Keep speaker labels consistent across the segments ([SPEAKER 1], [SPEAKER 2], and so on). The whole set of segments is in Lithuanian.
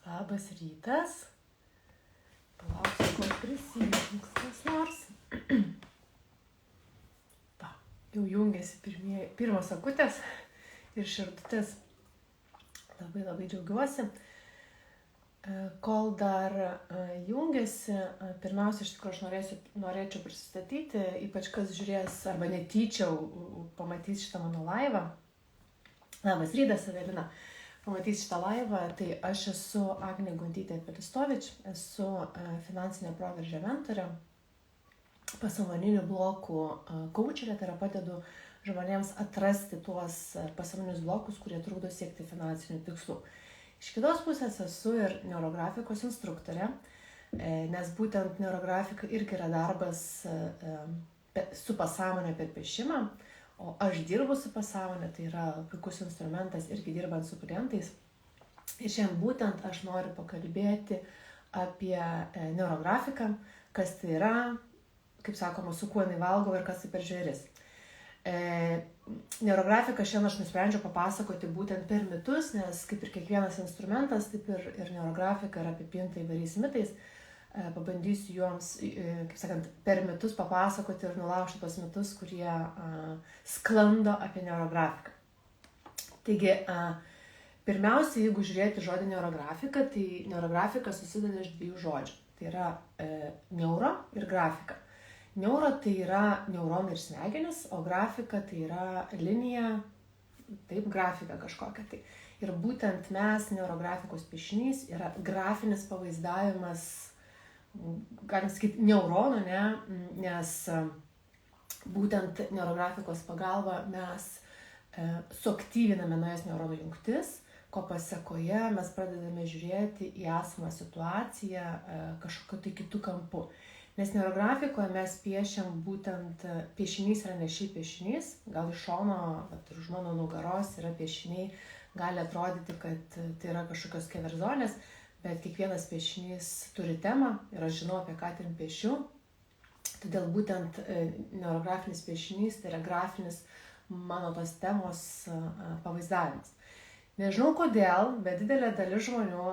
[SPEAKER 1] Labas rytas. Palauksiu, kol prisijungs kas nors. Va, jau jungiasi pirmos akutės ir širdutės. Labai džiaugiuosi. Kol dar jungiasi, pirmiausia, iš tikrųjų aš norėčiau prisistatyti, ypač kas žiūrės arba netyčia pamatys šitą mano laivą. Labas rytas, Evelina. Pamatys šitą laivą, tai aš esu Agnė Guntytė Pelistovič, esu finansinė proveržio mentorė, pasąmoninių blokų kaučerė, tai yra padedu žmonėms atrasti tuos pasąmoninius blokus, kurie trukdo siekti finansinių tikslų. Iš kitos pusės esu ir neurografikos instruktorė, nes būtent neurografika irgi yra darbas su pasąmonė per piešimą, o aš dirbu su pasąmonė, tai yra puikus instrumentas irgi dirbant su klientais. Ir šiandien būtent aš noriu pakalbėti apie neurografiką, kas tai yra, kaip sakoma, su kuo jinai valgo ir kas tai per žvėris. Neurografiką šiandien aš nusprendžiau papasakoti būtent per mitus, nes kaip ir kiekvienas instrumentas, taip ir neurografika yra apipinta įvairiais mitais. Pabandysiu joms, kaip sakant, per mitus papasakoti ir nulaužti tos mitus, kurie sklando apie neurografiką. Taigi, pirmiausia, jeigu žiūrėti žodį neurografika, tai neurografika susideda iš dviejų žodžių. Tai yra neuro ir grafika. Neuro tai yra neuronai ir smegenis, o grafika tai yra linija, taip, grafika kažkokia. Tai. Ir būtent mes, neurografikos piešinys, yra grafinis pavaizdavimas, galim sakyti, neuronų, nes būtent neurografikos pagalba mes suaktyviname naujas neuronų jungtis, ko pasekoje mes pradedame žiūrėti į esamą situaciją kažkokiu tai kitų kampų. Nes neurografikoje mes piešiam būtent, piešinys yra ne šiaip piešinys, gal iš šono, bet ir už mano nugaros yra piešiniai, gali atrodyti, kad tai yra kažkokios keverzonės, bet kiekvienas piešinys turi temą ir aš žinau, apie ką ten piešiu. Todėl būtent neurografinis piešinys tai yra grafinis mano tos temos pavaizdavimas. Nežinau kodėl, bet didelė dalis žmonių,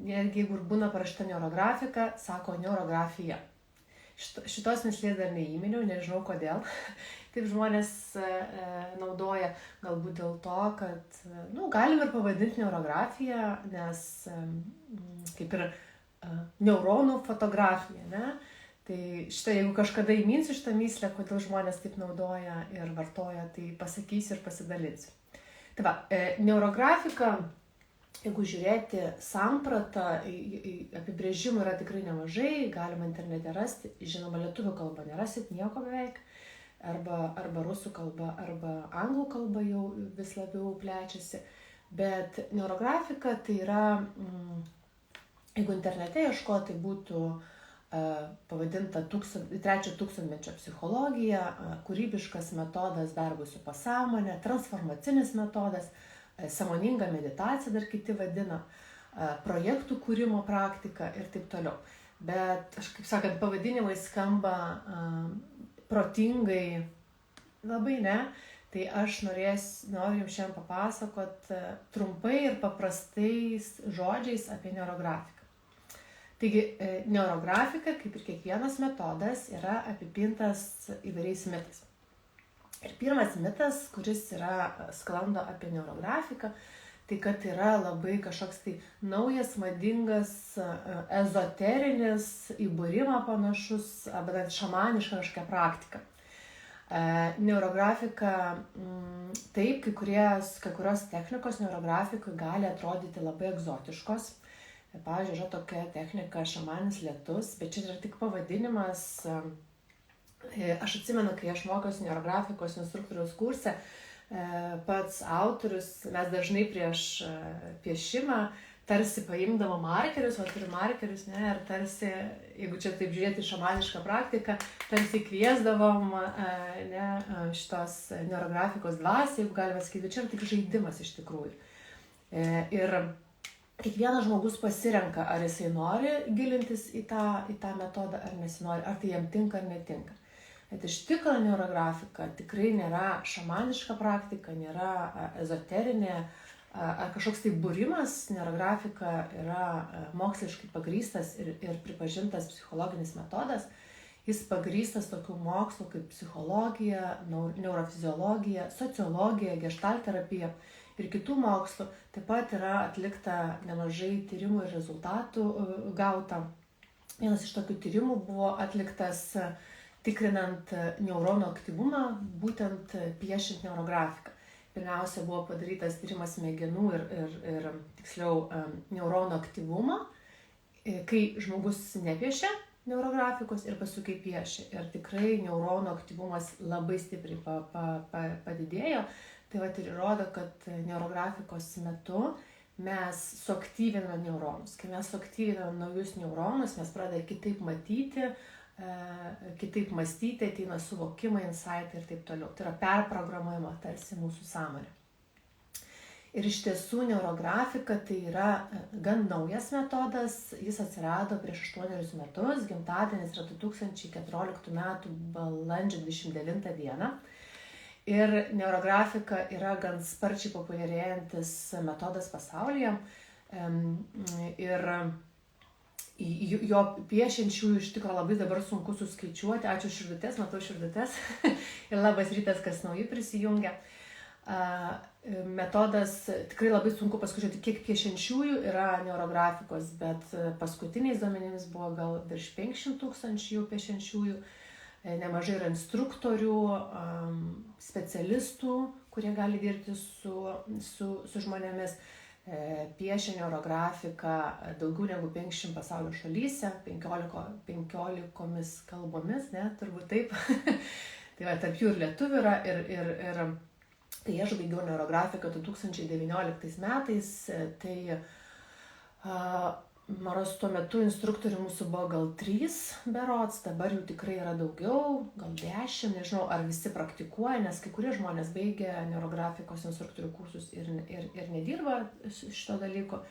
[SPEAKER 1] netgi jeigu būna parašyta neurografika, sako neurografija. Šitos mislės dar neįminiau, nežinau kodėl. Taip žmonės naudoja, galbūt dėl to, kad galim ir pavadinti neurografiją, nes kaip ir neuronų fotografija, ne? Tai jeigu kažkada įminsiu šitą myslę, kodėl žmonės taip naudoja ir vartoja, tai pasakysiu ir pasidalinsiu. Tai va, neurografika, jeigu žiūrėti sampratą, apibrėžimų yra tikrai nemažai, galima internete rasti, žinoma, lietuvių kalba nerasit nieko beveik, arba rusų kalba, arba anglų kalba jau vis labiau plečiasi, bet neurografika tai yra, jeigu internete ieškoti, tai būtų pavadinta trečio tūkstantmečio psichologija, kūrybiškas metodas darbui su pasąmonė, transformacinis metodas, sąmoninga meditacija dar kiti vadina, projektų kūrimo praktika ir taip toliau. Bet, kaip sakant, pavadinimai skamba protingai labai, ne? Tai aš noriu jums šiandien papasakot trumpai ir paprastais žodžiais apie neurografiką. Taigi, neurografika, kaip ir kiekvienas metodas, yra apipintas įvairiais mitais. Ir pirmas mitas, kuris sklando apie neurografiką, tai kad yra labai kažkoks tai naujas, madingas, ezoterinis, į būrimą panašus, arba net šamaniška kažkokia praktika. Neurografika, taip, kai kurios technikos neurografikui gali atrodyti labai egzotiškos. Pavyzdžiui, yra tokia technika šamanis lietus, bet čia yra tik pavadinimas. Aš atsimenu, kai aš mokiausi neurografikos instruktoriaus kurse, pats autorius, mes dažnai prieš piešimą tarsi paimdavo markerius, o turiu markerius, ne, ir tarsi, jeigu čia taip žiūrėti šamanišką praktiką, tarsi kviesdavom šitos neurografikos dvasią, jeigu galime sakyti, čia yra tik žaidimas iš tikrųjų. Ir kiekvienas žmogus pasirenka, ar jisai nori gilintis į tą metodą, ar nesinori, ar tai jam tinka ar netinka. Bet iš tikrųjų neurografika tikrai nėra šamaniška praktika, nėra ezoterinė ar kažkoks tai būrimas. Neurografika yra moksliškai pagrįstas ir pripažintas psichologinis metodas. Jis pagrįstas tokių mokslų kaip psichologija, neurofiziologija, sociologija, gestalterapija ir kitų mokslų. Taip pat yra atlikta nemažai tyrimų ir rezultatų gauta. Vienas iš tokių tyrimų buvo atliktas tikrinant neuronų aktyvumą, būtent piešint neurografiką. Pirmiausia buvo padarytas tyrimas smegenų ir tiksliau neuronų aktyvumo, kai žmogus nepiešia neurografikos ir paskui kai piešia. Ir tikrai neuronų aktyvumas labai stipriai padidėjo. Tai vat ir įrodo, kad neurografikos metu mes suaktyviname neuronus. Kai mes suaktyviname naujus neuronus, mes pradedame kitaip matyti, kitaip mąstyti, ateina suvokimai, insightai ir taip toliau. Tai yra perprogramuojama tarsi mūsų sąmonė. Ir iš tiesų neurografika tai yra gan naujas metodas, jis atsirado prieš 8 metus, gimtadienis yra 2014 metų balandžio 29 dieną. Ir neurografika yra gan sparčiai populiarėjantis metodas pasaulyje. Ir jo piešiančiųjų iš tikrųjų labai dabar sunku suskaičiuoti. Ačiū širdutės, matau širdutės. Ir labas rytas, kas nauji prisijungia. Metodas tikrai labai sunku paskaičiuoti, kiek piešiančiųjų yra neurografikos, bet paskutiniais duomenimis buvo gal virš 500 000 jau piešiančiųjų. Nemažai yra instruktorių, specialistų, kurie gali dirbti su žmonėmis. Piešia neurografiką daugiau negu 500 pasaulio šalyse, 15 kalbomis, ne, turbūt taip. Tai va, tarp jų ir lietuvių yra, ir kai aš baigiau neurografiką 2019 metais, tai maros tuo metu instruktorių mūsų buvo gal 3 berods, dabar jų tikrai yra daugiau, gal 10, nežinau, ar visi praktikuoja, nes kai kurie žmonės baigia neurografikos instruktorių kursus ir nedirba šito dalyko,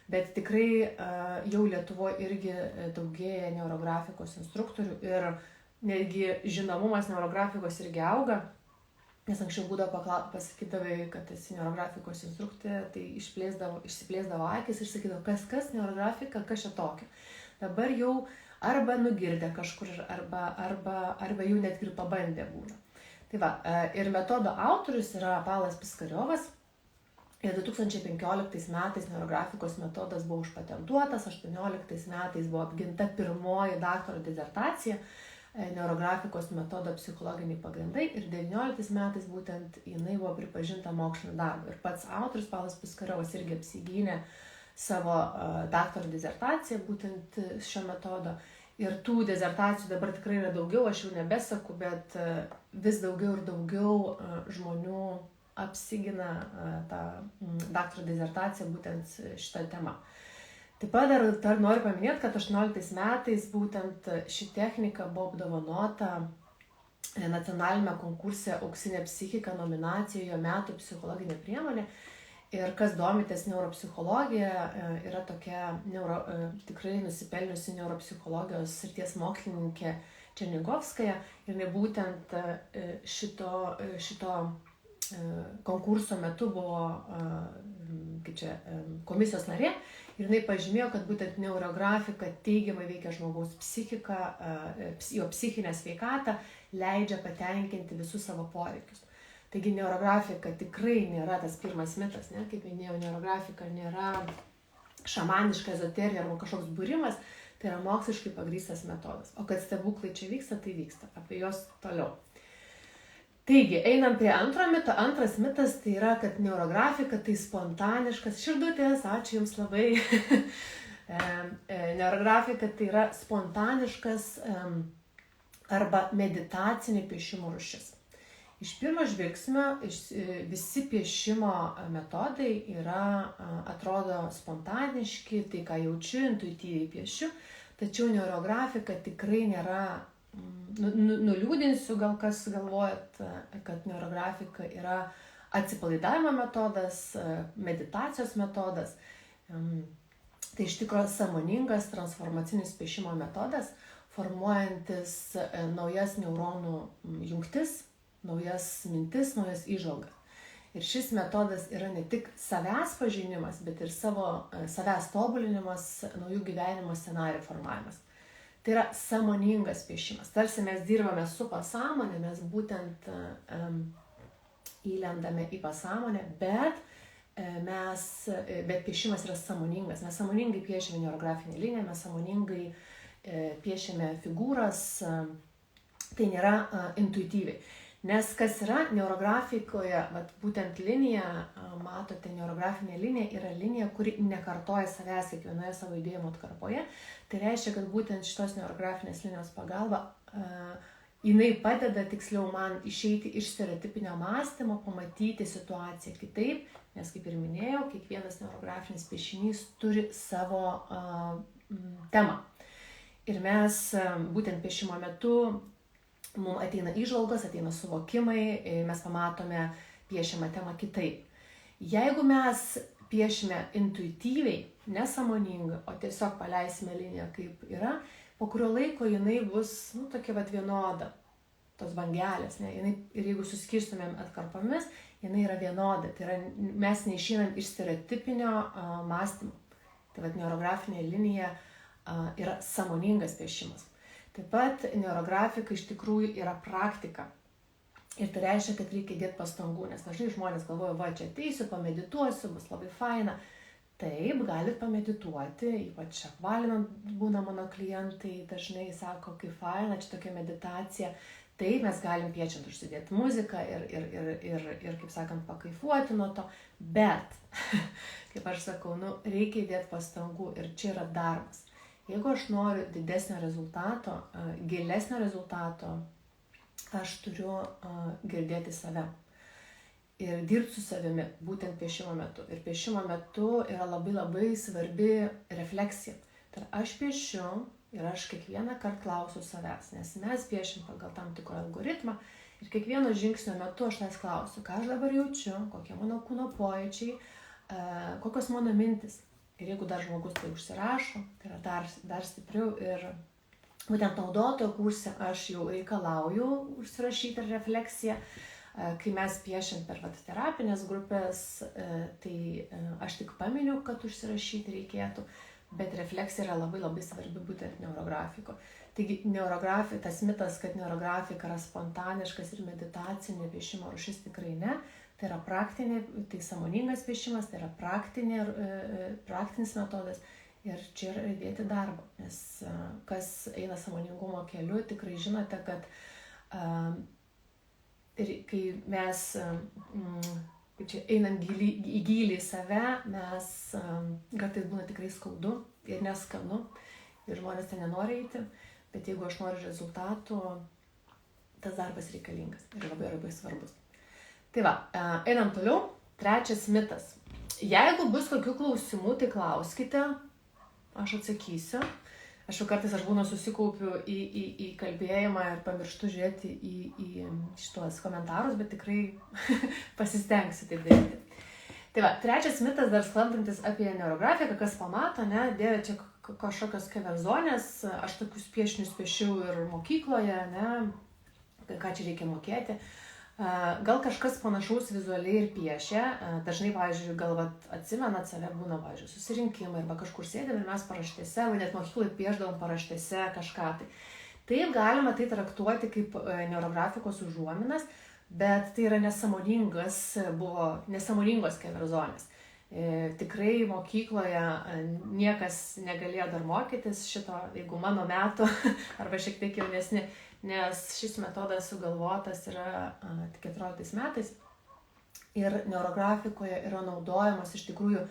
[SPEAKER 1] bet tikrai jau Lietuvoje irgi daugėja neurografikos instruktorių ir netgi žinomumas neurografikos irgi auga. Nes anksčiau būdavo pasakydavai, kad esi neurografikos instruktorė, tai išsiplėsdavo akis ir sakydavo, kas neurografika, kas čia tokio. Dabar jau arba nugirdė kažkur, arba jau net ir pabandė būna. Tai va, ir metodo autorius yra Pavlas Piskariovas. Ir 2015 metais neurografikos metodas buvo užpatentuotas, 2018 metais buvo apginta pirmoji daktaro disertacija neurografikos metodo psichologiniai pagrindai ir 2019 metais būtent jinai buvo pripažinta mokslinio darbu. Ir pats autorius Pavlas Piskariovas irgi apsigynė savo daktaro disertaciją būtent šio metodo. Ir tų disertacijų dabar tikrai yra daugiau, aš jau nebesaku, bet vis daugiau ir daugiau žmonių apsigina tą daktaro disertaciją būtent šitą temą. Taip pat dar noriu paminėti, kad 2018 metais būtent ši technika buvo apdovanota nacionalinėme konkurse Auksinė psichika nominacijoje metų psichologinė priemonė. Ir kas domitės neuropsichologija, yra tokia tikrai nusipelniusi neuropsichologijos srities mokslininkė Černigovskaja. Ir būtent šito konkurso metu buvo komisijos narė. Ir jinai pažymėjo, kad būtent neurografika teigiamai veikia žmogaus psichiką, jo psichinę sveikatą, leidžia patenkinti visus savo poreikius. Taigi neurografika tikrai nėra tas pirmas mitas, ne? Kaip minėjau, neurografika nėra šamaniška ezoterija arba kažkoks būrimas, tai yra moksliškai pagrįstas metodas. O kad stebuklai čia vyksta, tai vyksta. Apie juos toliau. Taigi, einam prie antro mito. Antras mitas tai yra, kad neurografika tai spontaniškas širdutės, ačiū Jums labai. Neurografika tai yra spontaniškas arba meditacinė piešimo rūšis. Iš pirmo žvilgsnio visi piešimo metodai atrodo spontaniški, tai ką jaučiu, intuityviai piešiu, tačiau neurografika tikrai nėra. Nuliūdinsiu, gal kas galvojat, kad neurografika yra atsipalaidavimo metodas, meditacijos metodas. Tai iš tikrųjų sąmoningas transformacinis piešimo metodas, formuojantis naujas neuronų jungtis, naujas mintis, naujas įžvalgas. Ir šis metodas yra ne tik savęs pažinimas, bet ir savęs tobulinimas, naujų gyvenimo scenarijų formavimas. Tai yra sąmoningas piešimas. Tarsi mes dirbame su pasąmonė, mes būtent įlendame į pasąmonę, bet piešimas yra sąmoningas. Mes sąmoningai piešiame neurografinę liniją, mes sąmoningai piešiame figūras, tai nėra intuityviai. Nes kas yra neurografikoje, būtent linija, matote, neurografinė linija yra linija, kuri nekartoja savęs kiekvienoje savo judėjimo atkarpoje. Tai reiškia, kad būtent šitos neurografinės linijos pagalba jinai padeda tiksliau man išeiti iš stereotipinio mąstymo, pamatyti situaciją kitaip, nes kaip ir minėjau, kiekvienas neurografinis piešinys turi savo temą. Ir mes būtent piešimo metu mums ateina įžvalgos, ateina suvokimai, mes pamatome piešiamą temą kitaip. Jeigu mes piešime intuityviai, nesąmoningai, o tiesiog paleisime liniją kaip yra, po kurio laiko jinai bus tokia vienoda, tos bangelės, ne? Ir jeigu suskirstumėm atkarpomis, jinai yra vienoda, tai yra mes neišeinam iš stereotipinio mąstymo. Tai neurografinė linija yra sąmoningas piešimas. Taip pat neurografika iš tikrųjų yra praktika. Ir tai reiškia, kad reikia dėti pastangų, nes dažnai žmonės galvoja, čia ateisiu, pamedituosiu, bus labai faina. Taip, galit pamedituoti, ypač apvalinant būna mano klientai, dažnai sako, kaip faina, čia tokia meditacija. Taip, mes galim piečiant užsidėti muziką ir kaip sakant, pakaifuoti nuo to, bet, kaip aš sakau, reikia dėti pastangų ir čia yra darbas. Jeigu aš noriu didesnio rezultato, gilesnio rezultato, aš turiu girdėti save ir dirbti su savimi, būtent piešimo metu. Ir piešimo metu yra labai labai svarbi refleksija. Tai aš piešiu ir aš kiekvieną kartą klausiu savęs, nes mes piešim pagal tam tikrą algoritmą ir kiekvieno žingsnio metu aš tas klausiu, ką aš dabar jaučiu, kokie mano kūno pojūčiai, kokios mano mintis. Ir jeigu dar žmogus tai užsirašo, tai yra dar stipriau ir būtent naudotojo kurse aš jau reikalauju užsirašyti refleksiją. Kai mes piešim per terapinės grupės, tai aš tik paminiu, kad užsirašyti reikėtų, bet refleksija yra labai labai svarbi būtent neurografiko. Taigi tas mitas, kad neurografika yra spontaniškas ir meditacinė piešimo rūšis, tikrai ne. Tai yra praktinė, tai sąmoningas piešimas, tai yra praktinis metodas ir čia yra įdėti darbą, nes kas eina sąmoningumo keliu, tikrai žinote, kad kai mes einam į gilį į save, mes kartais būna tikrai skaudu ir neskanu ir žmonės ten nenori eiti, bet jeigu aš noriu rezultatų, tas darbas reikalingas ir labai labai svarbus. Tai va, einam toliau. Trečias mitas. Jeigu bus kokių klausimų, tai klauskite, aš atsakysiu. Aš jau kartais būnu susikaupiu į kalbėjimą ir pamirštu žiūrėti į šitos komentarus, bet tikrai pasistengsiu taip daryti. Tai va, trečias mitas dar sklandantis apie neurografiką, kas pamato, ne, dėvė čia kažkokios keverzonės, aš tokius piešinius piešiau ir mokykloje, ne, ką čia reikia mokėti. Gal kažkas panašaus vizualiai ir piešia, dažnai, pavyzdžiui, gal atsimenat save, būna, pavyzdžiui, susirinkimai arba kažkur sėdėm ir mes paraštėse, va net mokyklai piešdavom paraštėse kažką tai. Taip galima tai traktuoti kaip neurografikos užuominas, bet tai yra nesąmoningos keverzonės. Tikrai mokykloje niekas negalėjo dar mokytis šito, jeigu mano metų arba šiek tiek jaunesni, nes šis metodas sugalvotas yra 14 metais ir neurografikoje yra naudojamos iš tikrųjų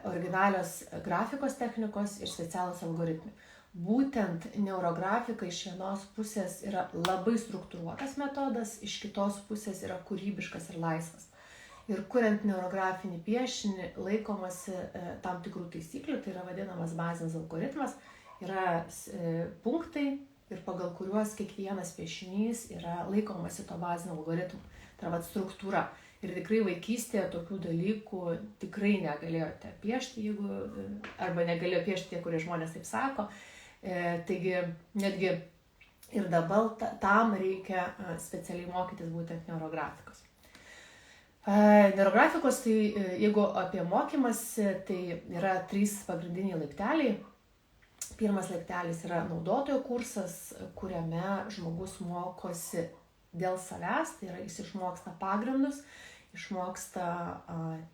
[SPEAKER 1] originalios grafikos technikos ir specialūs algoritmai. Būtent neurografika iš vienos pusės yra labai struktūruotas metodas, iš kitos pusės yra kūrybiškas ir laisvas. Ir kuriant neurografinį piešinį laikomasi tam tikrų taisyklių, tai yra vadinamas bazinis algoritmas, yra punktai ir pagal kuriuos kiekvienas piešinys yra laikomasi to bazinio algoritmo. Tai yra struktūra. Ir tikrai vaikystėje tokių dalykų tikrai negalėjote piešti, arba negalėjo piešti tie, kurie žmonės taip sako. Taigi netgi ir dabar tam reikia specialiai mokytis būtent neurografikos. Neurografikos, tai jeigu apie mokymąsi, tai yra 3 pagrindiniai laipteliai. Pirmas laiptelis yra naudotojo kursas, kuriame žmogus mokosi dėl savęs, tai yra jis išmoksta pagrindus, išmoksta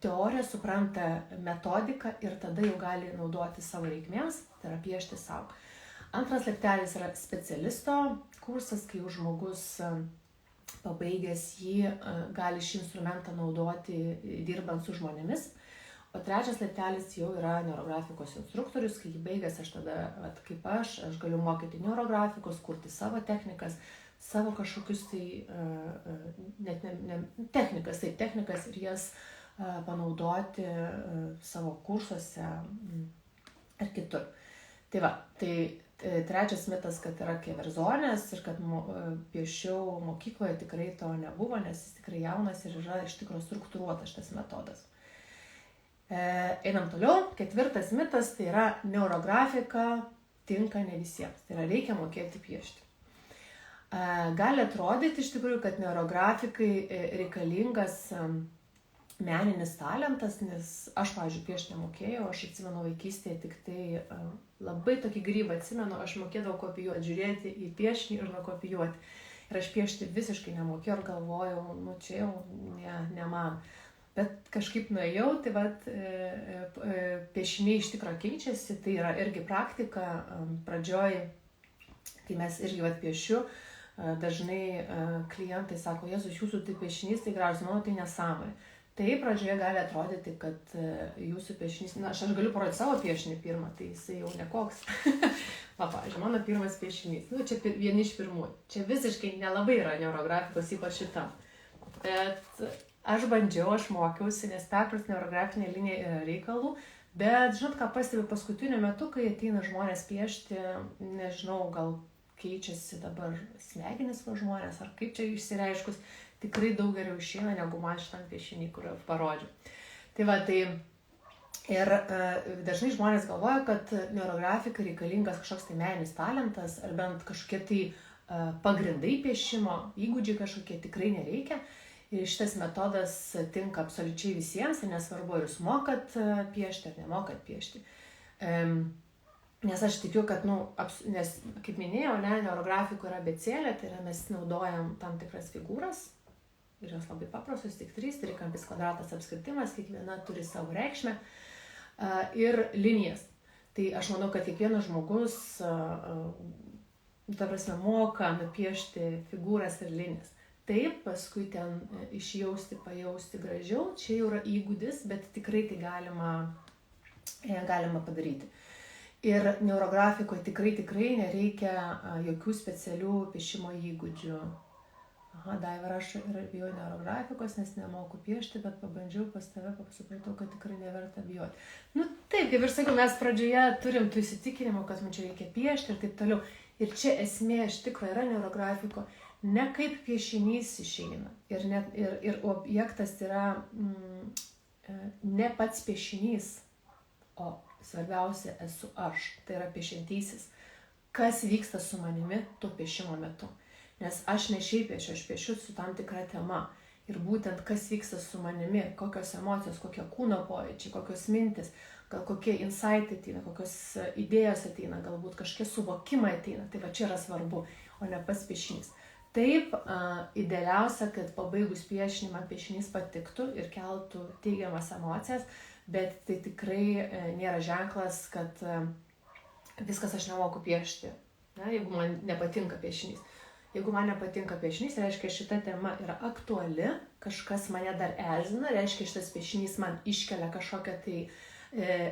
[SPEAKER 1] teoriją, supranta metodiką ir tada jau gali naudoti savo reikmėms, tai yra piešti savo. Antras laiptelis yra specialisto kursas, kai jau žmogus pabaigęs jį gali šį instrumentą naudoti dirbant su žmonėmis. O trečias laiptelis jau yra neurografikos instruktorius, kai jį baigęs aš tada, kaip aš galiu mokyti neurografikos, kurti savo technikas, savo kažkokius tai technikas ir jas panaudoti savo kursuose ar kitur. Tai va, tai trečias mitas, kad yra keverzonės ir kad piešiau mokykloje, tikrai to nebuvo, nes jis tikrai jaunas ir yra iš tikrųjų struktūruotas šitas metodas. Einam toliau. Ketvirtas mitas, tai yra neurografika tinka ne visiems. Tai yra reikia mokėti piešti. Gali atrodyti iš tikrųjų, kad neurografikai reikalingas meninis talentas, nes aš, pavyzdžiui, piešti nemokėjau, aš atsimenu vaikystėje tik tai labai tokį grybą atsimenu, aš mokėdavau kopijuoti, žiūrėti į piešinį ir nukopijuoti. Ir aš piešti visiškai nemokėjau ir galvojau, nu čia jau ne man. Bet kažkaip nuėjau, tai vat piešiniai iš tikrųjų keičiasi, tai yra irgi praktika. Pradžioj, kai mes irgi vat piešiu, dažnai klientai sako, Jėzus, jūsų tai piešinys, tai gražus, mano tai nesąmonė. Tai pradžioje gali atrodyti, kad jūsų piešinys, na, aš galiu parodyti savo piešinį pirmą, tai jisai jau nekoks. Va, pavyzdžiui, mano pirmas piešinys, nu, čia vieni iš pirmųjų. Čia visiškai nelabai yra neurografikos, ypač šitam. Bet aš bandžiau, aš mokiausi, nes perprast neurografinė linija yra reikalų, bet žinot, ką pastebiu paskutiniu metu, kai ateina žmonės piešti, nežinau, gal keičiasi dabar smegenis va žmonės, ar kaip čia išsireiškus, tikrai daug geriau išeina, negu man šitam piešinį, kurį parodžiu. Tai va, tai ir dažnai žmonės galvoja, kad neurografika reikalingas kažkoks tai meninis talentas, ar bent kažkokie tai pagrindai piešimo, įgūdžiai kažkokie tikrai nereikia. Ir šitas metodas tinka absoliučiai visiems, ir nesvarbu, ar jūs mokat piešti ar nemokat piešti. Nes aš tikiu, kad, nes, kaip minėjau, neurografiko yra abėcėlė, tai yra mes naudojam tam tikras figūras, ir jos labai paprastos, tik 3, trikampis, kvadratas, apskritimas, kiekviena turi savo reikšmę, ir linijas. Tai aš manau, kad kiekvienas žmogus, ta prasme, moka nupiešti figūras ir linijas. Taip, paskui ten išjausti, pajausti gražiau, čia jau yra įgūdis, bet tikrai tai galima padaryti. Ir neurografikoje tikrai nereikia jokių specialių piešimo įgūdžių. Aha, Daiva rašo, ir bijau neurografikos, nes nemoku piešti, bet pabandžiau pas tave, supratau, kad tikrai neverta bijoti. Nu taip, kaip ir sakiau, mes pradžioje turim tų įsitikinimų, kad man čia reikia piešti ir taip toliau. Ir čia esmė iš tikrųjų yra neurografiko. Ne kaip piešinys išeina. Ir objektas yra ne pats piešinys, o svarbiausia esu aš, tai yra piešiantysis. Kas vyksta su manimi to piešimo metu. Nes aš ne šiaip piešiu, aš piešiu su tam tikra tema. Ir būtent kas vyksta su manimi, kokios emocijos, kokie kūno pojūčiai, kokios mintis, gal kokie insightai ateina, kokios idėjos ateina, galbūt kažkokie suvokimai ateina. Tai va čia yra svarbu, o ne pats piešinys. Taip, idealiausia, kad pabaigus piešinį man piešinys patiktų ir keltų teigiamas emocijas, bet tai tikrai nėra ženklas, kad viskas aš nemoku piešti, jeigu man nepatinka piešinys. Jeigu man nepatinka piešinys, reiškia šita tema yra aktuali, kažkas mane dar erzina, reiškia šitas piešinys man iškelia kažkokią tai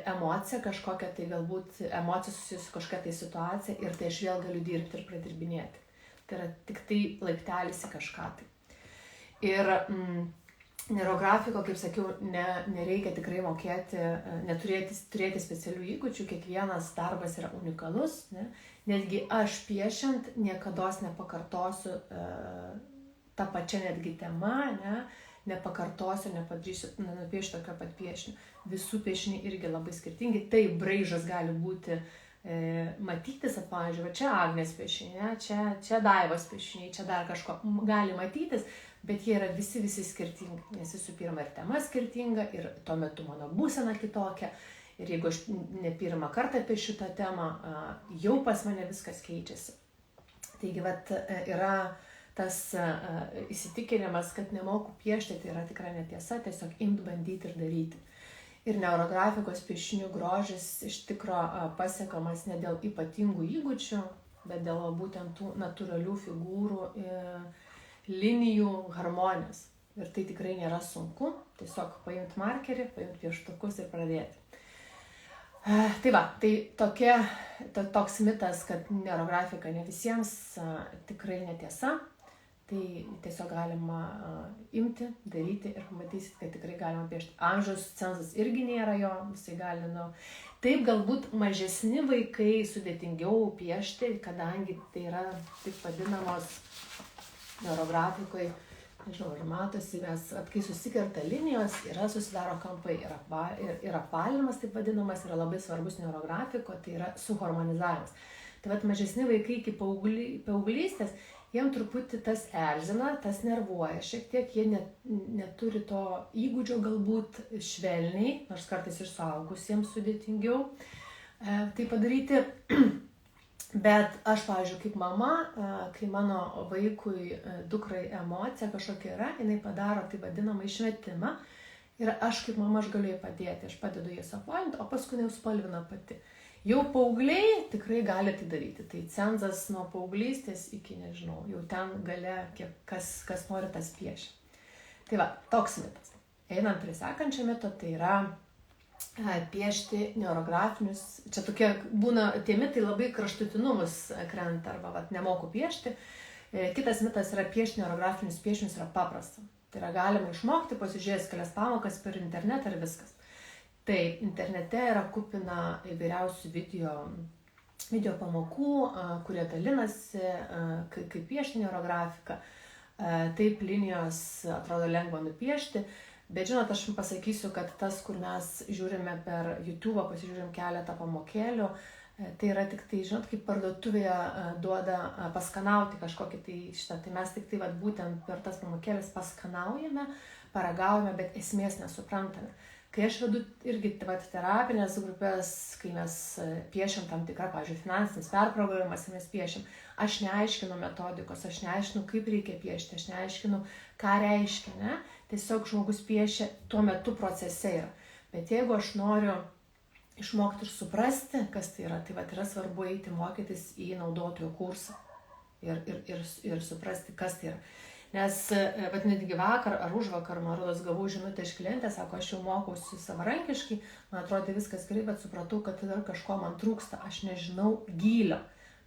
[SPEAKER 1] emociją, kažkokią tai galbūt emociją susijusi kažkokią tai situaciją ir tai aš vėl galiu dirbti ir pradirbinėti. Tai yra tik tai laiptelis į kažką tai. Ir neurografiko, kaip sakiau, nereikia tikrai mokėti, turėti specialių įgūdžių, kiekvienas darbas yra unikalus. Netgi aš piešiant niekados nepakartosiu tą pačią netgi temą, nepakartosiu, nupiešiu tokio pat piešinio. Visų piešiniai irgi labai skirtingi. Tai braižas gali būti matytis, pavyzdžiui, čia Agnės piešiniai, čia Daivos piešiniai, čia dar kažko gali matytis, bet jie yra visi skirtingi, nes visų pirma ir tema skirtinga, ir tuo metu mano būsena kitokia. Ir jeigu aš ne pirmą kartą apie šitą temą, jau pas mane viskas keičiasi. Taigi, yra tas įsitikinimas, kad nemoku piešti, tai yra tikra netiesa, tiesiog imt, bandyti ir daryti. Ir neurografikos piešinių grožis iš tikro pasiekamas ne dėl ypatingų įgūdžių, bet dėl būtent tų natūralių figūrų linijų harmonijos. Ir tai tikrai nėra sunku, tiesiog paimti markerį, paimti pieštukus ir pradėti. Tai toks mitas, kad neurografika ne visiems, tikrai netiesa. Tai tiesiog galima imti, daryti ir pamatysit, kad tikrai galima piešti. Amžiaus cenzas irgi nėra jo, visai gali, Taip, galbūt mažesni vaikai sudėtingiau piešti, kadangi tai yra taip vadinamos neurografikoje, nežinau, ir matosi, kai susikerta linijos, susidaro kampai ir apvalinimas, taip vadinamas, yra labai svarbus neurografiko, tai yra suharmonizavimas. Tai mažesni vaikai iki paauglystės, jiem truputį tas erzina, tas nervuoja, šiek tiek jie neturi to įgūdžio galbūt švelniai, nors kartais ir suaugusiems sudėtingiau tai padaryti. Bet aš, pavyzdžiui, kaip mama, kai mano vaikui, dukrai emocija kažkokia yra, jinai padaro tai vadinamą išmetimą ir aš kaip mama aš galiu jai padėti, aš padedu jas apvalinti, o paskui jau spalvina pati. Jau paaugliai tikrai gali tai daryti, tai cenzas nuo paauglystės iki, nežinau, jau ten gale, kas nori tas piešia. Tai toks mitas. Einant prie sekančio mito, tai yra piešti neurografinius, čia tokie būna, tie mitai labai kraštutinumus krenta, arba nemoku piešti. Kitas mitas yra piešti neurografinius piešinius yra paprasta. Tai yra galima išmokti, pasižiūrėjus kelias pamokas per internetą ir viskas. Tai internete yra kupina įvairiausių video pamokų, kurie dalinasi, kaip piešti neurografiką. Taip linijos atrodo lengva nupiešti. Bet žinot, aš jums pasakysiu, kad tas, kur mes žiūrime per YouTube, pasižiūrim keletą pamokėlių, tai yra tik tai, žinot, kaip parduotuvėje duoda paskanauti kažkokį tai šitą. Tai mes tik tai būtent per tas pamokėlės paskanaujame, paragaujame, bet esmės nesuprantame. Kai aš vedu irgi terapinės grupės, kai mes piešiam tam tikrą, pavyzdžiui, finansinis perprogramimas ir mes piešiam, aš neaiškinu metodikos, aš neaiškinu, kaip reikia piešti, aš neaiškinu, ką reiškia, ne? Tiesiog žmogus piešia tuo metu procese yra. Bet jeigu aš noriu išmokti ir suprasti, kas tai yra svarbu eiti mokytis į naudotojo kursą ir suprasti, kas tai yra. Nes, netgi vakar ar užvakar, man rodos, gavau žinutę iš klientės, sako, aš jau mokausi savarankiškai, man atrodo viskas gerai, bet supratau, kad dar kažko man trūksta, aš nežinau gylio.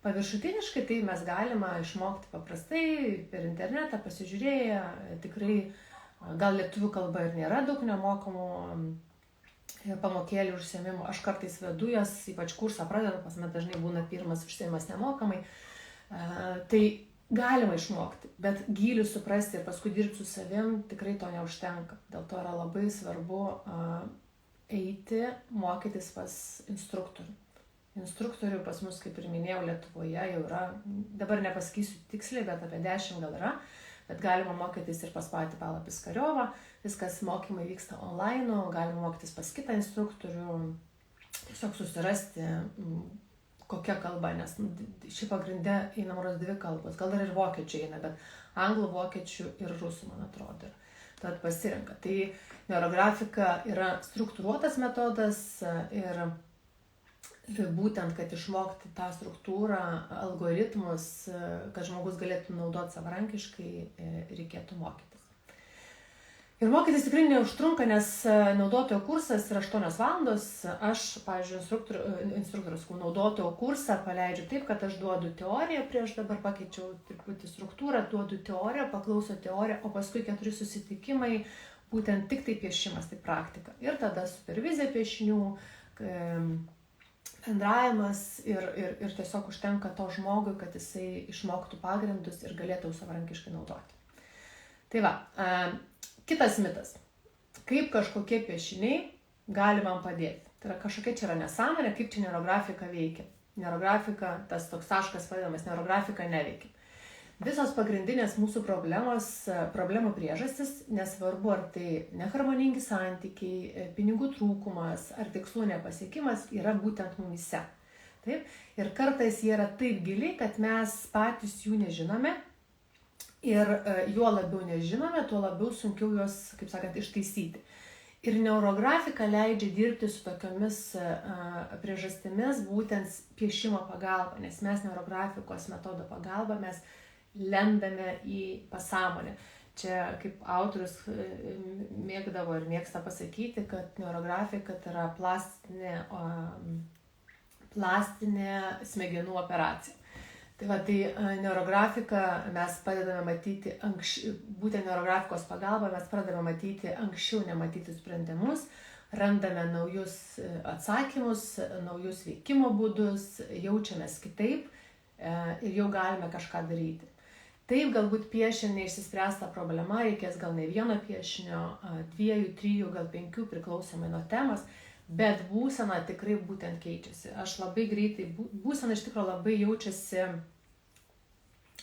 [SPEAKER 1] Paviršutiniškai tai mes galime išmokti paprastai, per internetą pasižiūrėję, tikrai, gal lietuvių kalba ir nėra daug nemokamų pamokėlių užsiėmimų, aš kartais vedu jas, ypač kursą pradedu, pas mane dažnai būna pirmas užsiėmimas nemokamai, tai galima išmokti, bet gylį suprasti ir paskui dirbti su savim tikrai to neužtenka. Dėl to yra labai svarbu eiti, mokytis pas instruktorių. Instruktorių pas mus, kaip ir minėjau, Lietuvoje jau yra, dabar nepasakysiu tiksliai, bet apie 10 gal yra, bet galima mokytis ir pas patį Pavlą Piskariovą, viskas mokymai vyksta online, galima mokytis pas kitą instruktorių, tiesiog susirasti kokia kalba, nes ši pagrinde eina maros 2 kalbos, gal dar ir vokiečių eina, bet anglų, vokiečių ir rusų, man atrodo. Tad pasirenka. Tai neurografika yra struktūruotas metodas ir būtent, kad išmokti tą struktūrą, algoritmus, kad žmogus galėtų naudoti savarankiškai, reikėtų mokytis. Ir mokytis tikrai neužtrunka, nes naudotojo kursas yra 8 valandos. Aš, pavyzdžiui, instruktorius naudotojo kursą paleidžiu taip, kad aš duodu teoriją, prieš dabar pakeičiau truputį struktūrą, duodu teoriją, paklauso teoriją, o paskui 4 susitikimai, būtent tik tai piešimas, tai praktika. Ir tada supervizija piešinių, bendravimas ir tiesiog užtenka to žmogui, kad jisai išmoktų pagrindus ir galėtų savarankiškai naudoti. Tai kitas mitas. Kaip kažkokie piešiniai gali man padėti? Tai yra kažkokia čia yra nesąmonė, kaip čia neurografika veikia. Neurografika, tas toks taškas vadinamas, neurografika neveikia. Visos pagrindinės mūsų problemų priežastis, nesvarbu ar tai neharmoningi santykiai, pinigų trūkumas ar tikslų nepasiekimas, yra būtent mumise. Taip? Ir kartais jie yra taip giliai, kad mes patys jų nežinome ir juo labiau nežinome, tuo labiau sunkiau juos, kaip sakant, ištaisyti. Ir neurografika leidžia dirbti su tokiomis priežastimis būtent piešimo pagalba, nes mes neurografikos metodo pagalba mes lendame į pasąmonę. Čia kaip autorius mėgdavo ir mėgsta pasakyti, kad neurografika tai yra plastinė smegenų operacija. Tai neurografika mes padedame matyti, būtent neurografikos pagalba mes pradedame matyti anksčiau nematytus sprendimus, randame naujus atsakymus, naujus veikimo būdus, jaučiamės kitaip ir jau galime kažką daryti. Taip, galbūt piešiant neišsispręsta problema, reikės gal ne vieno piešinio, 2, 3, gal 5, priklausomai nuo temos, bet būsena tikrai būtent keičiasi. Aš labai greitai, būsena iš tikrųjų labai jaučiasi,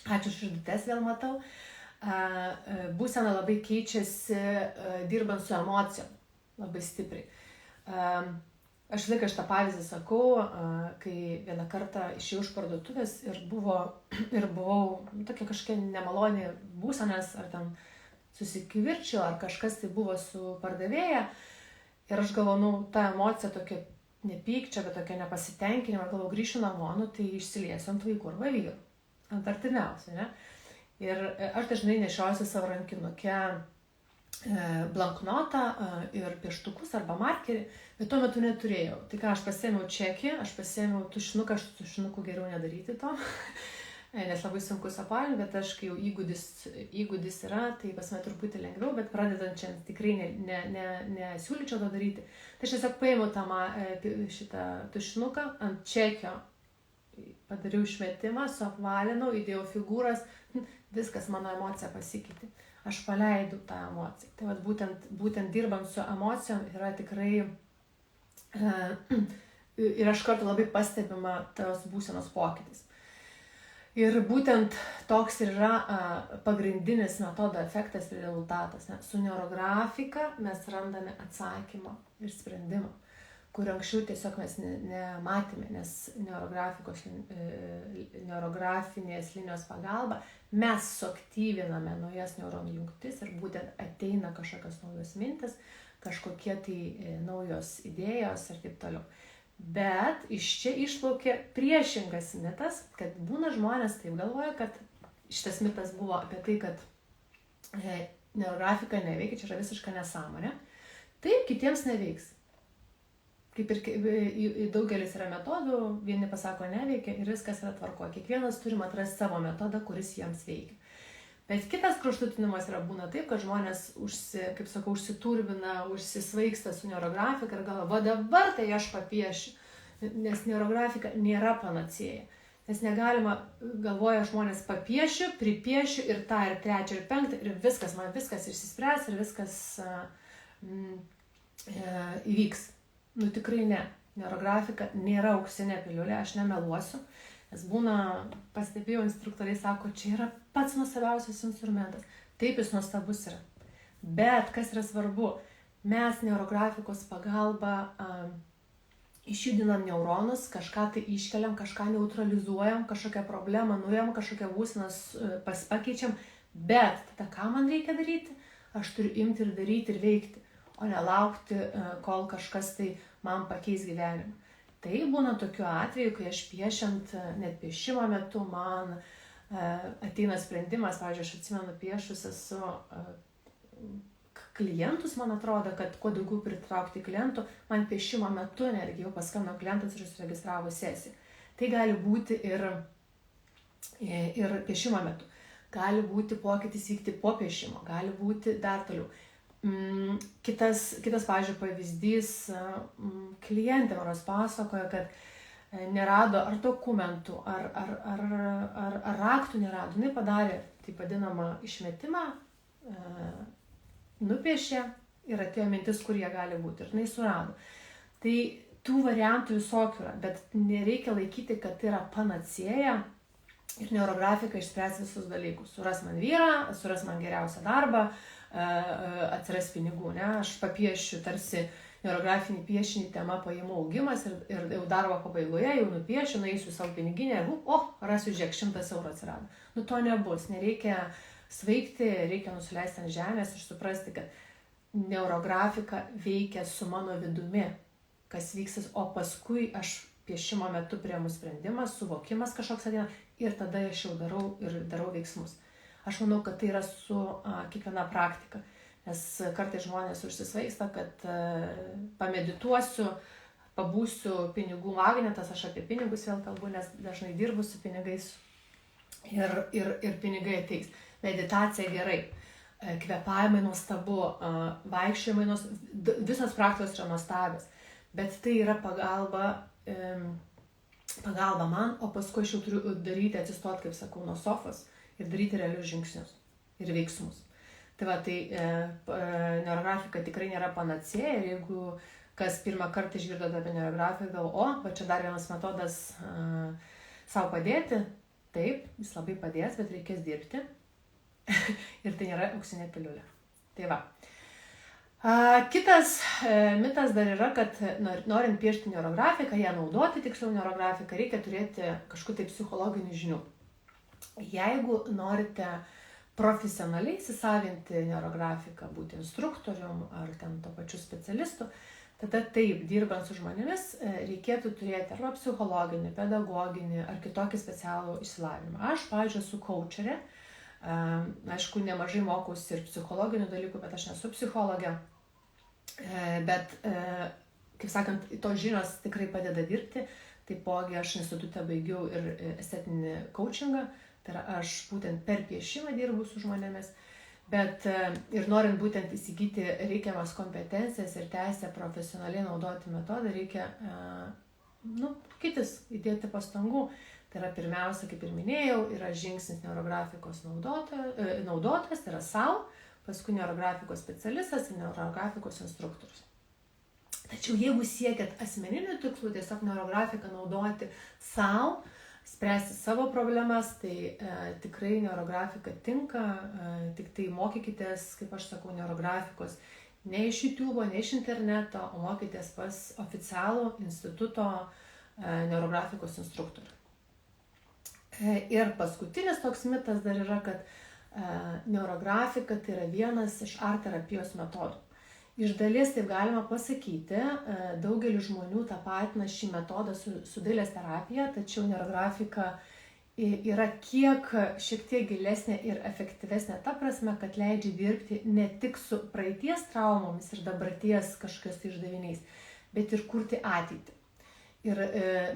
[SPEAKER 1] ačiū širdutes vėl matau, būsena labai keičiasi dirbant su emocijom, labai stipriai. Aš visą laiką šitą pavyzdį sakau, kai vieną kartą išėjau iš parduotuvės ir buvau tokia kažkokia nemaloni būsenas, ar ten susikivirčiau, ar kažkas tai buvo su pardavėja. Ir aš galvoju, ta emocija tokia nepykčia, bet tokia nepasitenkinimo, ir galvoju, grįšiu namo, tai išsiliesiu ant vaikų arba vyrų, ant artimiausių, ne? Ir aš dažnai nešiausi savo rankinuke blanknotą ir pieštukus arba markerį, bet tuo metu neturėjau. Tai ką, aš pasiėmiau čekį, aš pasiėmiau tušinuką, aš su tušinuku geriau nedaryti to, nes labai sunku suapvalinti, bet aš, kai jau įgūdis yra, tai pas mane truputį lengviau, bet pradedančiam tikrai nesiūlyčiau to daryti. Tai aš tiesiog paėmiau šitą tušinuką ant čekio, padariau išmetimą, suapvalinau, įdėjau figūras, viskas, mano emocija pasikeitė. Aš paleidau tą emociją. Tai būtent dirbant su emocijom yra tikrai ir aš kartu labai pastebima tos būsenos pokytis. Ir būtent toks ir yra pagrindinis metodo efektas ir rezultatas. Su neurografika mes randame atsakymą ir sprendimą, kur anksčiau tiesiog mes nematėme, nes neurografinės linijos pagalba mes suaktyviname naujas neuronų jungtis ir būtent ateina kažkokios naujos mintis, kažkokie tai naujos idėjos ir taip toliau. Bet iš čia išplaukė priešingas mitas, kad būna žmonės taip galvoja, kad šitas mitas buvo apie tai, kad neurografika neveikia, čia yra visiška nesąmonė. Taip, kitiems neveiks. Kaip ir daugelis yra metodų, vieni pasako neveikia ir viskas yra tvarkoje. Kiekvienas turim atrasti savo metodą, kuris jiems veikia. Bet kitas kraštutinumas yra būna taip, kad žmonės užsiturbina, užsisvaigsta su neurografika ir galvoja, va dabar tai aš papiešiu, nes neurografika nėra panacėja. Nes negalima, galvoja žmonės, papiešiu, pripiešiu ir tą, ir trečią, ir penktą, ir viskas, man viskas išsispręs ir viskas įvyks. Tikrai ne. Neurografika nėra auksinė piliulė, aš nemeluosiu. Nes būna, pastebėjau, instruktoriai sako, čia yra pats nuostabiausias instrumentas. Taip, jis nuostabus yra. Bet, kas yra svarbu, mes neurografikos pagalba išjudinam neuronus, kažką tai iškeliam, kažką neutralizuojam, kažkokią problemą nuėjam, kažkokią būsenas pakeičiam. Bet, tada ką man reikia daryti? Aš turiu imti ir daryti ir veikti, o nelaukti, kol kažkas tai man pakeis gyvenimą. Tai būna tokiu atveju, kai aš piešiant, net piešimo metu, man ateina sprendimas, pavyzdžiui, aš atsimenu piešus esu klientus, man atrodo, kad kuo daugiau pritraukti klientų, man piešimo metu netgi jau paskambino klientas ir užsiregistravo sesiją. Tai gali būti ir piešimo metu. Gali būti pokytis vykti po piešimo, gali būti dar toliau. Kitas, pavyzdžiui, pavyzdys, klientė manos pasakoja, kad nerado ar dokumentų, ar raktų nerado. Jinai padarė taip vadinamą išmetimą, nupiešė ir atėjo mintis, kur jie gali būti. Ir jinai surado. Tai tų variantų visokių yra, bet nereikia laikyti, kad tai yra panacėja. Ir neurografika išspręs visus dalykus. Suras man vyrą, suras man geriausią darbą, atsiras pinigų, ne? Aš papiešiu tarsi neurografinį piešinį, tema pajamų augimas ir jau darbo pabaigoje jau nupiešiu, nueisiu savo piniginę ir, rasiu, žiūrėk, 100 eurų atsirado. Nu, to nebus, nereikia sveikti, reikia nusileisti ant žemės ir suprasti, kad neurografika veikia su mano vidumi, kas vyksis, o paskui aš piešimo metu priimu sprendimą, suvokimas kažkoks ateina ir tada aš jau darau veiksmus. Aš manau, kad tai yra su kiekviena praktika, nes kartais žmonės užsisvaigsta, kad pamedituosiu, pabūsiu pinigų magnetas, aš apie pinigus vėl kalbu, nes dažnai dirbu su pinigais ir pinigai ateis. Meditacija gerai, kvėpavimai nuostabu, vaikščiojimai nuostabu, visos praktikos yra nuostabios, bet tai yra pagalba man, o paskui aš jau turiu daryti, atsistoti, kaip sakau, nuo sofos ir daryti realius žingsnius ir veiksmus. Tai va, neurografika tikrai nėra panacėja ir jeigu kas pirmą kartą išgirdote apie neurografiką, galvo, va čia dar vienas metodas savo padėti, taip, jis labai padės, bet reikės dirbti ir tai nėra auksinė piliulė. Tai va. Kitas mitas dar yra, kad norint piešti neurografiką, ją naudoti, tiksliau neurografiką, reikia turėti kažkokių tai psichologinių žinių. Jeigu norite profesionaliai įsisavinti neurografiką, būti instruktorium ar ten to pačiu specialistu, tada taip, dirbant su žmonėmis, reikėtų turėti arba psichologinį, pedagoginį ar kitokį specialų išsilavinimą. Aš, pavyzdžiui, esu coacherė, aišku, nemažai mokausi ir psichologinių dalykų, bet aš nesu psichologė. Bet, kaip sakant, tos žinios tikrai padeda dirbti. Taipogi aš institutą baigiau ir estetinį coachingą, tai yra aš būtent per piešimą dirbu su žmonėmis, bet ir norint būtent įsigyti reikiamas kompetencijas ir teisę profesionaliai naudoti metodą, reikia kitis įdėti pastangų. Tai yra pirmiausia, kaip ir minėjau, yra žingsnis neurografikos naudotojas, tai yra savo, paskui neurografikos specialistas ir neurografikos instruktorius. Tačiau jeigu siekiat asmeninių tikslų, tiesiog neurografiką naudoti savo, spręsti savo problemas, tai tikrai neurografika tinka, tik tai mokykitės, kaip aš sakau, neurografikos ne iš YouTube, ne iš interneto, o mokykitės pas oficialų instituto neurografikos instruktorių. Ir paskutinis toks mitas dar yra, kad neurografika tai yra vienas iš art terapijos metodų. Iš dalies taip galima pasakyti, daugelis žmonių tapatina šį metodą su dailės terapija, tačiau neurografika yra šiek tiek gilesnė ir efektyvesnė ta prasme, kad leidžia dirbti ne tik su praeities traumomis ir dabarties kažkokiais uždaviniais, bet ir kurti ateitį. Ir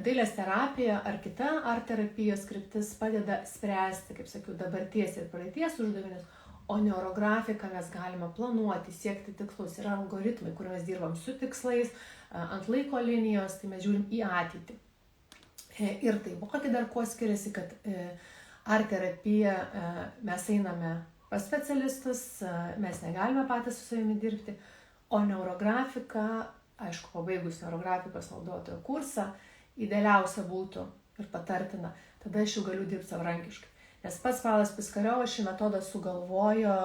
[SPEAKER 1] dailės terapija ar kita art terapijos kryptis padeda spręsti, kaip sakiau, dabarties ir praeities uždavinius, o neurografiką mes galime planuoti, siekti tikslus. Yra algoritmai, kur mes dirbam su tikslais, ant laiko linijos, tai mes žiūrim į ateitį. Ir taipogi dar kuo skiriasi, kad art terapija mes einame pas specialistus, mes negalime patys su savimi dirbti, o neurografika, aišku, pabaigus neurografikos naudotojo kursą, idealiausia būtų ir patartina, tada aš jau galiu dirbti savarankiškai. Nes pats Pavelas Piskariovas šį metodą sugalvojo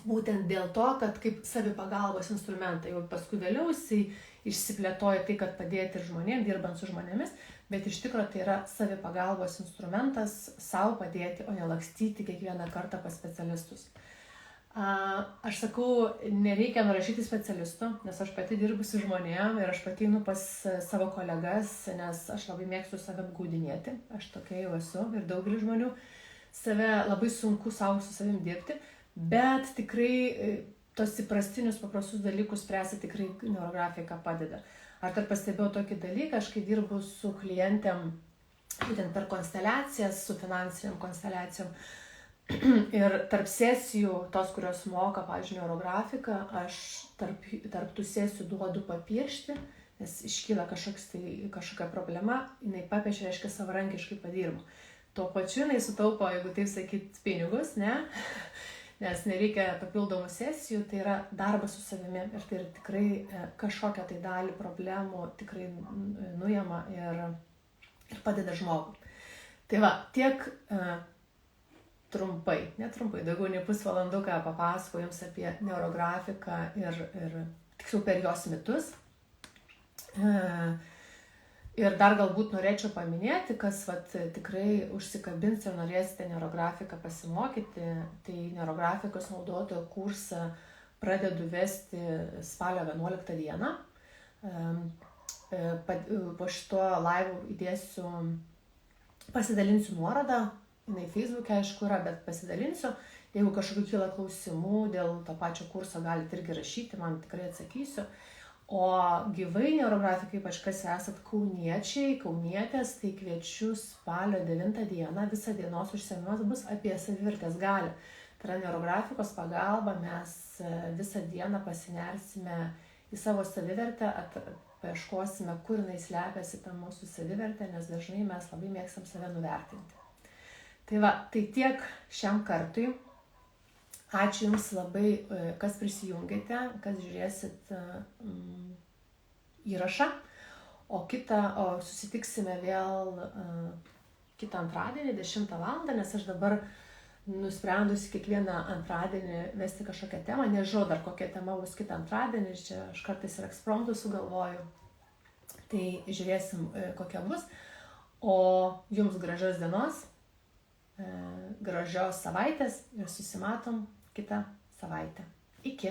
[SPEAKER 1] būtent dėl to, kad kaip savipagalbos instrumentą, jau paskui vėliau jisai išsiplėtojo tai, kad padėti ir žmonėms, dirbant su žmonėmis, bet iš tikrųjų tai yra savipagalbos instrumentas savo padėti, o ne lakstyti kiekvieną kartą pas specialistus. Aš sakau, nereikia nurašyti specialistų, nes aš pati dirbu su žmonėm ir aš pati einu pas savo kolegas, nes aš labai mėgstu save apgaudinėti, aš tokia jau esu ir daugelis žmonių save labai sunku savo su savim dirbti, bet tikrai tos įprastinius paprastus dalykus spręsti tikrai neurografika padeda. Aš dar pastebėjau tokį dalyką, aš kai dirbu su klientėm, būtent per konsteliacijas, su finansiniam konsteliacijom, ir tarp sesijų, tos, kurios moka, pavyzdžiui, neurografiką, aš tarp tų sesijų duodu papiešti, nes iškyla kažkokia problema, jinai papiešia, reiškia, savarankiškai padirba. Tuo pačiu jinai sutaupo, jeigu taip sakyt, pinigus, ne? Nes nereikia papildomų sesijų, tai yra darbas su savimi ir tai yra tikrai kažkokią tai dalį problemų tikrai nuima ir padeda žmogui. Tai va, tiek trumpai, netrumpai, daugiau nei pusvalanduką papasakojau jums apie neurografiką ir tiksliau per jos mitus. Ir dar galbūt norėčiau paminėti, kas tikrai užsikabins ir norėsite neurografiką pasimokyti, tai neurografikos naudotojo kursą pradedu vesti spalio 11 dieną. Po šito live įdėsiu, pasidalinsiu nuorodą, jinai Facebook'e aišku yra, bet pasidalinsiu. Jeigu kažkokių kyla klausimų dėl to pačio kurso, galite irgi rašyti, man tikrai atsakysiu. O gyvai neurografikai, ypač kas esat kauniečiai, kaunietės, tai kviečiu spalio 9 dieną, visą dienos užsiėmimas bus apie savivertės galią. Tai yra neurografikos pagalba, mes visą dieną pasinersime į savo savivertę, paieškosime, kur jinai slepiasi ta mūsų savivertė, nes dažnai mes labai mėgstam save nuvertinti. Tai va, tai tiek šiam kartui. Ačiū Jums labai, kas prisijungėte, kas žiūrėsit įrašą, o susitiksime vėl kitą antradienį 10 val. Nes aš dabar nusprendusi kiekvieną antradienį vesti kažkokią temą, nežinau dar kokia tema bus kitą antradienį, čia aš kartais ir ekspromtų sugalvoju, tai žiūrėsim kokia bus, o Jums gražios dienos, gražios savaitės ir susimatom kitą savaitę. Iki.